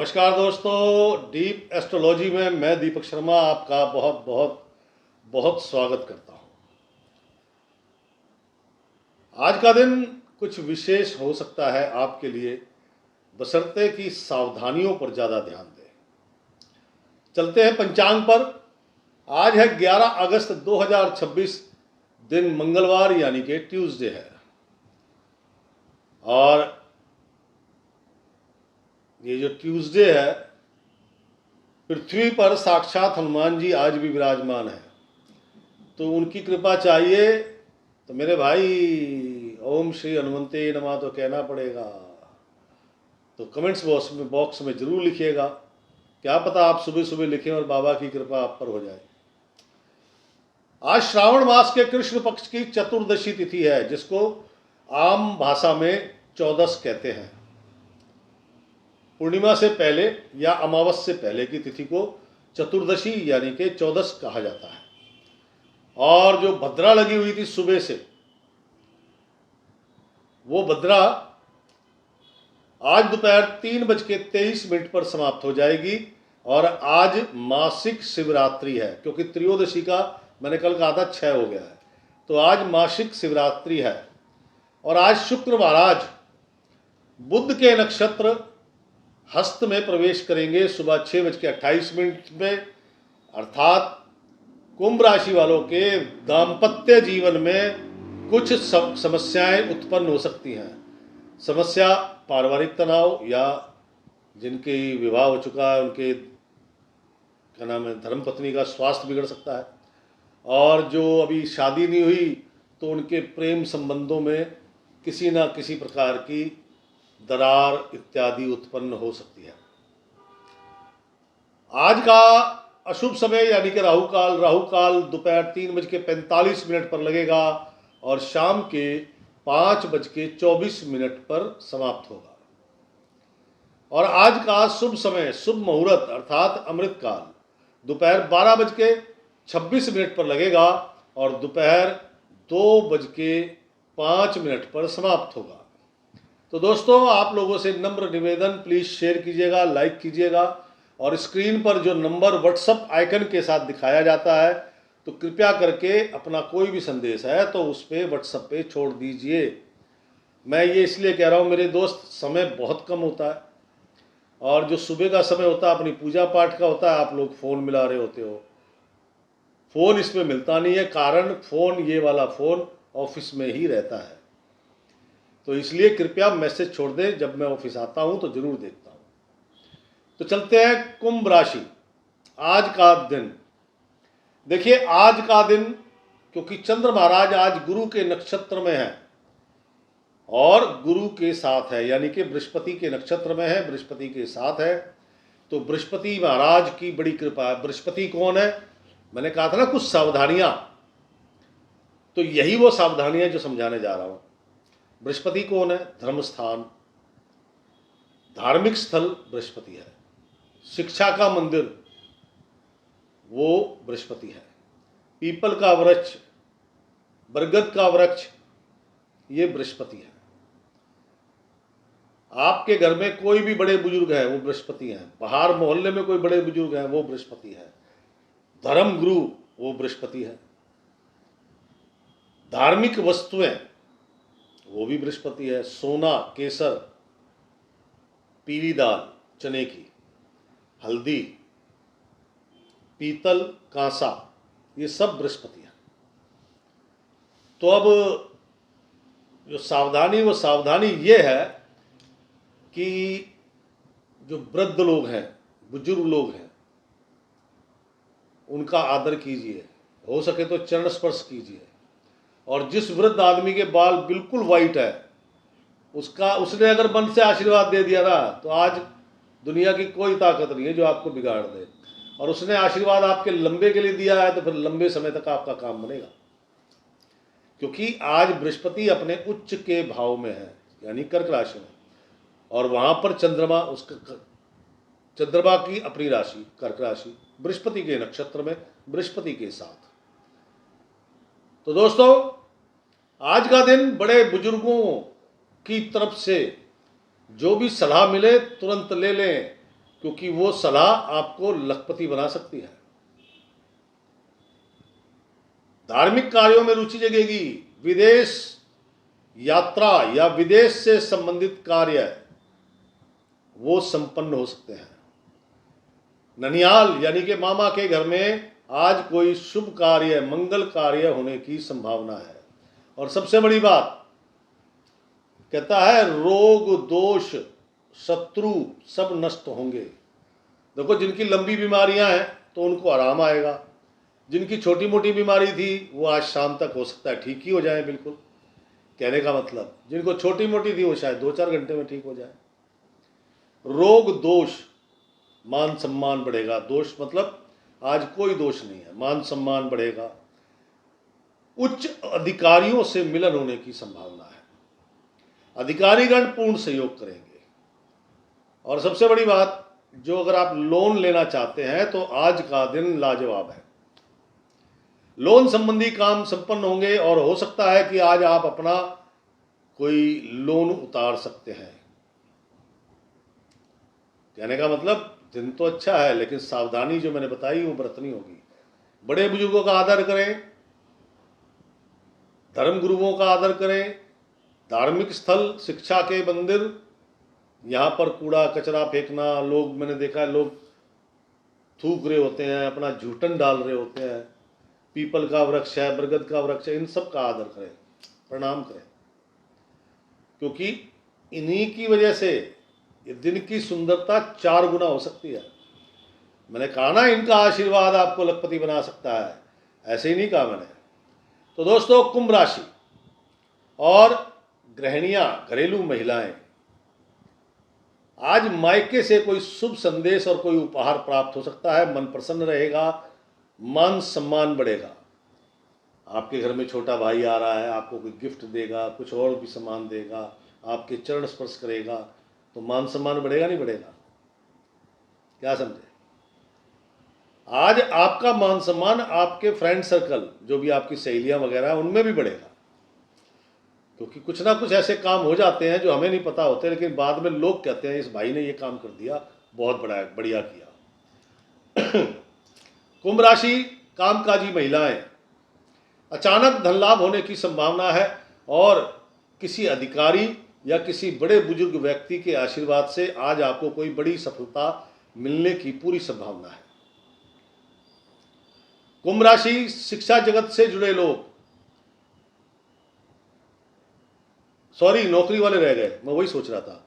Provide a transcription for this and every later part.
नमस्कार दोस्तों, deep astrology में मैं दीपक शर्मा आपका बहुत बहुत बहुत स्वागत करता हूं। आज का दिन कुछ विशेष हो सकता है आपके लिए, बशर्ते कि सावधानियों पर ज़्यादा ध्यान दें। चलते हैं पंचांग पर। आज है 11 अगस्त 2026, दिन मंगलवार यानी कि ट्यूसडे है। और ये जो ट्यूसडे है, पृथ्वी पर साक्षात हनुमान जी आज भी विराजमान है, तो उनकी कृपा चाहिए तो मेरे भाई ओम श्री हनुमते नमः तो कहना पड़ेगा। तो कमेंट्स बॉक्स में जरूर लिखिएगा। क्या पता आप सुबह सुबह लिखें और बाबा की कृपा आप पर हो जाए। आज श्रावण मास के कृष्ण पक्ष की चतुर्दशी तिथि है, जिसको आम भाषा में चौदस कहते हैं। पूर्णिमा से पहले या अमावस से पहले की तिथि को चतुर्दशी यानी कि चौदस कहा जाता है। और जो भद्रा लगी हुई थी सुबह से, वो भद्रा आज दोपहर 3:23 पर समाप्त हो जाएगी। और आज मासिक शिवरात्रि है, क्योंकि त्रयोदशी का मैंने कल कहा था 6 हो गया है, तो आज मासिक शिवरात्रि है। और आज शुक्र महाराज बुध के नक्षत्र हस्त में प्रवेश करेंगे सुबह 6:28 में। अर्थात कुंभ राशि वालों के दाम्पत्य जीवन में कुछ समस्याएं उत्पन्न हो सकती हैं। समस्या पारिवारिक तनाव, या जिनके विवाह हो चुका है उनके क्या नाम है धर्मपत्नी का स्वास्थ्य बिगड़ सकता है। और जो अभी शादी नहीं हुई तो उनके प्रेम संबंधों में किसी न किसी प्रकार की दरार इत्यादि उत्पन्न हो सकती है। आज का अशुभ समय यानी कि राहु काल दोपहर 3:45 पर लगेगा और शाम के 5:24 पर समाप्त होगा। और आज का शुभ समय, शुभ मुहूर्त अर्थात अमृत काल दोपहर 12:26 पर लगेगा और दोपहर 2:05 पर समाप्त होगा। तो दोस्तों, आप लोगों से नम्र निवेदन, प्लीज़ शेयर कीजिएगा, लाइक कीजिएगा। और स्क्रीन पर जो नंबर व्हाट्सएप आइकन के साथ दिखाया जाता है, तो कृपया करके अपना कोई भी संदेश है तो उस पर व्हाट्सएप पे छोड़ दीजिए। मैं ये इसलिए कह रहा हूँ मेरे दोस्त, समय बहुत कम होता है और जो सुबह का समय होता है अपनी पूजा पाठ का होता है, आप लोग फ़ोन मिला रहे होते हो। फ़ोन इसमें मिलता नहीं है, कारण फ़ोन, ये वाला फ़ोन ऑफिस में ही रहता है। तो इसलिए कृपया मैसेज छोड़ दें, जब मैं ऑफिस आता हूं तो जरूर देखता हूं। तो चलते हैं कुंभ राशि। आज का दिन देखिए, आज का दिन क्योंकि चंद्र महाराज आज गुरु के नक्षत्र में है और गुरु के साथ है, यानी कि बृहस्पति के नक्षत्र में है, बृहस्पति के साथ है, तो बृहस्पति महाराज की बड़ी कृपा है। बृहस्पति कौन है? मैंने कहा था ना कुछ सावधानियां, तो यही वो सावधानियां जो समझाने जा रहा हूं। बृहस्पति कौन है? धर्म स्थान, धार्मिक स्थल बृहस्पति है। शिक्षा का मंदिर वो बृहस्पति है। पीपल का वृक्ष, बरगद का वृक्ष, ये बृहस्पति है। आपके घर में कोई भी बड़े बुजुर्ग है वो बृहस्पति हैं। बाहर मोहल्ले में कोई बड़े बुजुर्ग हैं वो बृहस्पति है। धर्म गुरु वो बृहस्पति है। धार्मिक वस्तुएं वो भी बृहस्पति है। सोना, केसर, पीली दाल चने की, हल्दी, पीतल, कांसा, ये सब बृहस्पति है। तो अब जो सावधानी, वो सावधानी ये है कि जो वृद्ध लोग हैं, बुजुर्ग लोग हैं, उनका आदर कीजिए, हो सके तो चरण स्पर्श कीजिए। और जिस वृद्ध आदमी के बाल बिल्कुल वाइट है, उसने अगर मन से आशीर्वाद दे दिया ना, तो आज दुनिया की कोई ताकत नहीं है जो आपको बिगाड़ दे। और उसने आशीर्वाद आपके लंबे के लिए दिया है तो फिर लंबे समय तक आपका काम बनेगा, क्योंकि आज बृहस्पति अपने उच्च के भाव में है, यानी कर्क राशि में, और वहां पर चंद्रमा की अपनी राशि कर्क राशि, बृहस्पति के नक्षत्र में, बृहस्पति के साथ। तो दोस्तों, आज का दिन बड़े बुजुर्गों की तरफ से जो भी सलाह मिले तुरंत ले लें, क्योंकि वो सलाह आपको लखपति बना सकती है। धार्मिक कार्यों में रुचि जगेगी। विदेश यात्रा या विदेश से संबंधित कार्य वो संपन्न हो सकते हैं। ननिहाल यानी कि मामा के घर में आज कोई शुभ कार्य, मंगल कार्य होने की संभावना है। और सबसे बड़ी बात कहता है, रोग दोष शत्रु सब नष्ट होंगे। देखो, जिनकी लंबी बीमारियां हैं तो उनको आराम आएगा, जिनकी छोटी मोटी बीमारी थी वो आज शाम तक हो सकता है ठीक ही हो जाए। बिल्कुल, कहने का मतलब जिनको छोटी मोटी थी वो शायद 2-4 घंटे में ठीक हो जाए। रोग दोष, मान सम्मान बढ़ेगा। दोष मतलब आज कोई दोष नहीं है, मान सम्मान बढ़ेगा। उच्च अधिकारियों से मिलन होने की संभावना है। अधिकारीगण पूर्ण सहयोग करेंगे। और सबसे बड़ी बात, जो अगर आप लोन लेना चाहते हैं तो आज का दिन लाजवाब है। लोन संबंधी काम संपन्न होंगे और हो सकता है कि आज आप अपना कोई लोन उतार सकते हैं। कहने का मतलब दिन तो अच्छा है, लेकिन सावधानी जो मैंने बताई वो बरतनी होगी। बड़े बुजुर्गों का आदर करें, धर्म गुरुओं का आदर करें। धार्मिक स्थल, शिक्षा के मंदिर, यहाँ पर कूड़ा कचरा फेंकना, लोग, मैंने देखा है लोग थूक रहे होते हैं, अपना जूठन डाल रहे होते हैं। पीपल का वृक्ष है, बरगद का वृक्ष है, इन सब का आदर करें, प्रणाम करें, क्योंकि इन्हीं की वजह से ये दिन की सुंदरता 4 गुना हो सकती है। मैंने कहा ना, इनका आशीर्वाद आपको लखपति बना सकता है, ऐसे ही नहीं कहा मैंने। तो दोस्तों, कुंभ राशि और गृहिणियां, घरेलू महिलाएं, आज मायके से कोई शुभ संदेश और कोई उपहार प्राप्त हो सकता है। मन प्रसन्न रहेगा, मान सम्मान बढ़ेगा। आपके घर में छोटा भाई आ रहा है, आपको कोई गिफ्ट देगा, कुछ और भी सामान देगा, आपके चरण स्पर्श करेगा, तो मान सम्मान बढ़ेगा नहीं बढ़ेगा? क्या समझे? आज आपका मान सम्मान आपके फ्रेंड सर्कल, जो भी आपकी सहेलियां वगैरह है, उनमें भी बढ़ेगा। क्योंकि कुछ ना कुछ ऐसे काम हो जाते हैं जो हमें नहीं पता होते, लेकिन बाद में लोग कहते हैं इस भाई ने ये काम कर दिया, बहुत बढ़िया किया। कुंभ राशि, कामकाजी महिलाएं, अचानक धन लाभ होने की संभावना है और किसी अधिकारी या किसी बड़े बुजुर्ग व्यक्ति के आशीर्वाद से आज आपको कोई बड़ी सफलता मिलने की पूरी संभावना है। कुंभ राशि, शिक्षा जगत से जुड़े लोग, नौकरी वाले रह गए, मैं वही सोच रहा था।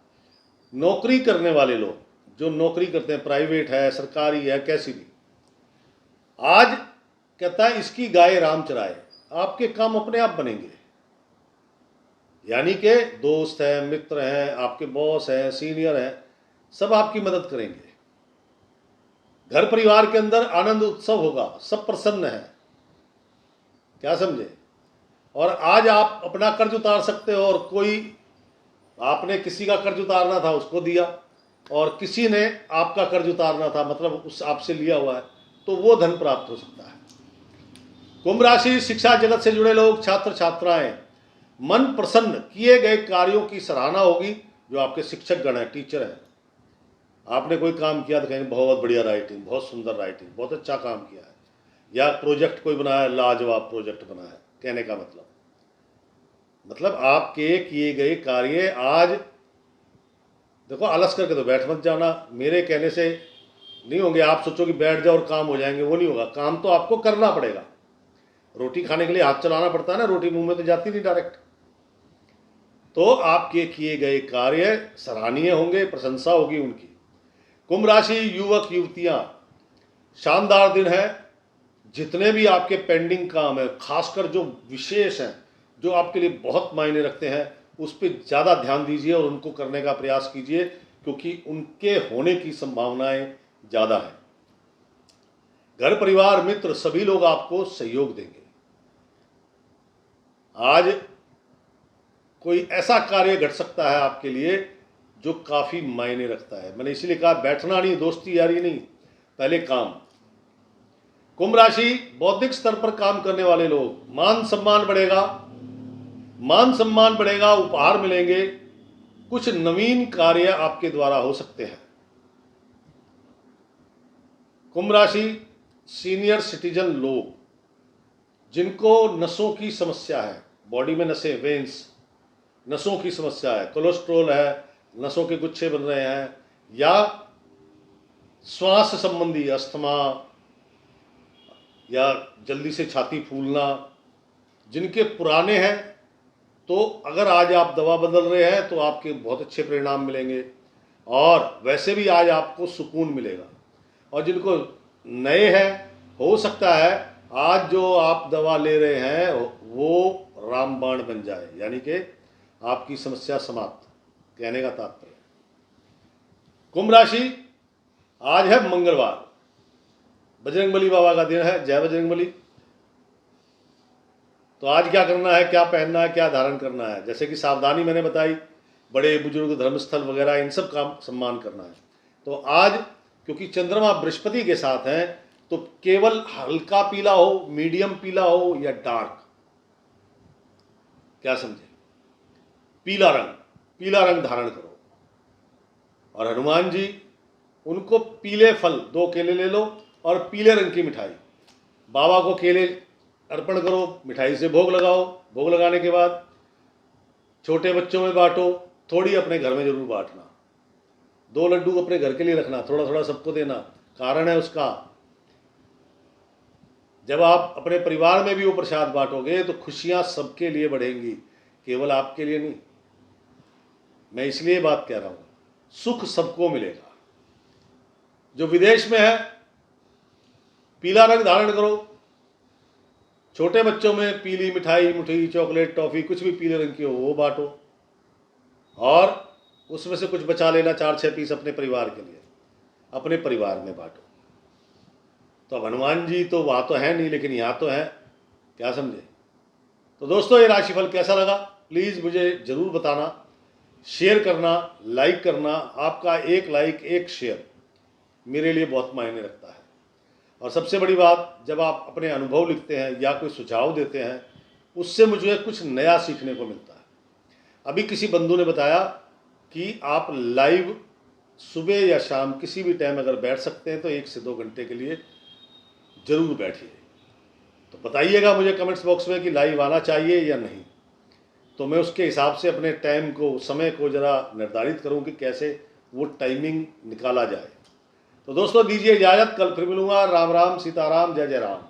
नौकरी करने वाले लोग जो नौकरी करते हैं, प्राइवेट है, सरकारी है, कैसी भी, आज कहता है इसकी गाय राम चराए, आपके काम अपने आप बनेंगे। यानी कि दोस्त हैं, मित्र हैं, आपके बॉस हैं, सीनियर हैं, सब आपकी मदद करेंगे। घर परिवार के अंदर आनंद उत्सव होगा, सब प्रसन्न है। क्या समझे? और आज आप अपना कर्ज उतार सकते हो, और कोई, आपने किसी का कर्ज उतारना था उसको दिया, और किसी ने आपका कर्ज उतारना था, मतलब उस आपसे लिया हुआ है, तो वो धन प्राप्त हो सकता है। कुंभ राशि, शिक्षा जगत से जुड़े लोग, छात्र छात्राएं, मन प्रसन्न, किए गए कार्यों की सराहना होगी। जो आपके शिक्षक गण हैं, टीचर हैं, आपने कोई काम किया तो कहेंगे बहुत बढ़िया राइटिंग, बहुत सुंदर राइटिंग, बहुत अच्छा काम किया है, या प्रोजेक्ट कोई बनाया, लाजवाब प्रोजेक्ट बना है। कहने का मतलब आपके किए गए कार्य आज, देखो, आलस करके तो बैठ मत जाना, मेरे कहने से नहीं होंगे। आप सोचो कि बैठ जाओ और काम हो जाएंगे, वो नहीं होगा। काम तो आपको करना पड़ेगा। रोटी खाने के लिए हाथ चलाना पड़ता है ना, रोटी मुंह में तो जाती नहीं डायरेक्ट। तो आपके किए गए कार्य सराहनीय होंगे, प्रशंसा होगी उनकी। कुंभ राशि, युवक युवतियां, शानदार दिन है। जितने भी आपके पेंडिंग काम है, खासकर जो विशेष हैं, जो आपके लिए बहुत मायने रखते हैं, उस पर ज़्यादा ध्यान दीजिए और उनको करने का प्रयास कीजिए, क्योंकि उनके होने की संभावनाएं ज़्यादा हैं। घर परिवार, मित्र, सभी लोग आपको सहयोग देंगे। आज कोई ऐसा कार्य घट सकता है आपके लिए जो काफ़ी मायने रखता है। मैंने इसीलिए कहा, बैठना नहीं, दोस्ती यारी नहीं, पहले काम। कुंभ राशि, बौद्धिक स्तर पर काम करने वाले लोग, मान सम्मान बढ़ेगा, उपहार मिलेंगे, कुछ नवीन कार्य आपके द्वारा हो सकते हैं। कुंभ राशि सीनियर सिटीजन लोग जिनको नसों की समस्या है, बॉडी में नसें, वेन्स, नसों की समस्या है, कोलेस्ट्रॉल है, नसों के गुच्छे बन रहे हैं, या श्वास संबंधी अस्थमा या जल्दी से छाती फूलना, जिनके पुराने हैं, तो अगर आज आप दवा बदल रहे हैं तो आपके बहुत अच्छे परिणाम मिलेंगे और वैसे भी आज आपको सुकून मिलेगा। और जिनको नए हैं, हो सकता है आज जो आप दवा ले रहे हैं वो रामबाण बन जाए, यानी कि आपकी समस्या समाप्त, कहने का तात्पर्य। कुंभ राशि, आज है मंगलवार, बजरंगबली बाबा का दिन है, जय बजरंगबली। तो आज क्या करना है, क्या पहनना है, क्या धारण करना है, जैसे कि सावधानी मैंने बताई, बड़े बुजुर्ग, धर्मस्थल वगैरह, इन सब का सम्मान करना है। तो आज क्योंकि चंद्रमा बृहस्पति के साथ हैं, तो केवल हल्का पीला हो, मीडियम पीला हो या डार्क, क्या समझे, पीला रंग धारण करो। और हनुमान जी, उनको पीले फल, 2 केले ले लो और पीले रंग की मिठाई, बाबा को केले अर्पण करो, मिठाई से भोग लगाओ। भोग लगाने के बाद छोटे बच्चों में बांटो, थोड़ी अपने घर में जरूर बांटना, 2 लड्डू अपने घर के लिए रखना, थोड़ा थोड़ा सबको देना। कारण है उसका, जब आप अपने परिवार में भी वो प्रसाद बांटोगे तो खुशियां सबके लिए बढ़ेंगी, केवल आपके लिए नहीं। मैं इसलिए बात कह रहा हूं, सुख सबको मिलेगा। जो विदेश में है, पीला रंग धारण करो, छोटे बच्चों में पीली मिठाई, मुठई, चॉकलेट, टॉफी, कुछ भी पीले रंग की हो वो बांटो, और उसमें से कुछ बचा लेना, 4-6 पीस अपने परिवार के लिए, अपने परिवार में बांटो। तो अब हनुमान जी तो वहाँ तो है नहीं, लेकिन यहाँ तो है, क्या समझे। तो दोस्तों, ये राशिफल कैसा लगा प्लीज़ मुझे ज़रूर बताना, शेयर करना, लाइक करना। आपका एक लाइक, एक शेयर मेरे लिए बहुत मायने रखता है। और सबसे बड़ी बात, जब आप अपने अनुभव लिखते हैं या कोई सुझाव देते हैं, उससे मुझे कुछ नया सीखने को मिलता है। अभी किसी बंधु ने बताया कि आप लाइव सुबह या शाम किसी भी टाइम अगर बैठ सकते हैं तो 1 से 2 घंटे के लिए ज़रूर बैठिए। तो बताइएगा मुझे कमेंट्स बॉक्स में कि लाइव आना चाहिए या नहीं, तो मैं उसके हिसाब से अपने टाइम को, समय को ज़रा निर्धारित करूं कि कैसे वो टाइमिंग निकाला जाए। तो दोस्तों, दीजिए इजाज़त, कल फिर मिलूँगा। राम राम, सीताराम, जय जय राम।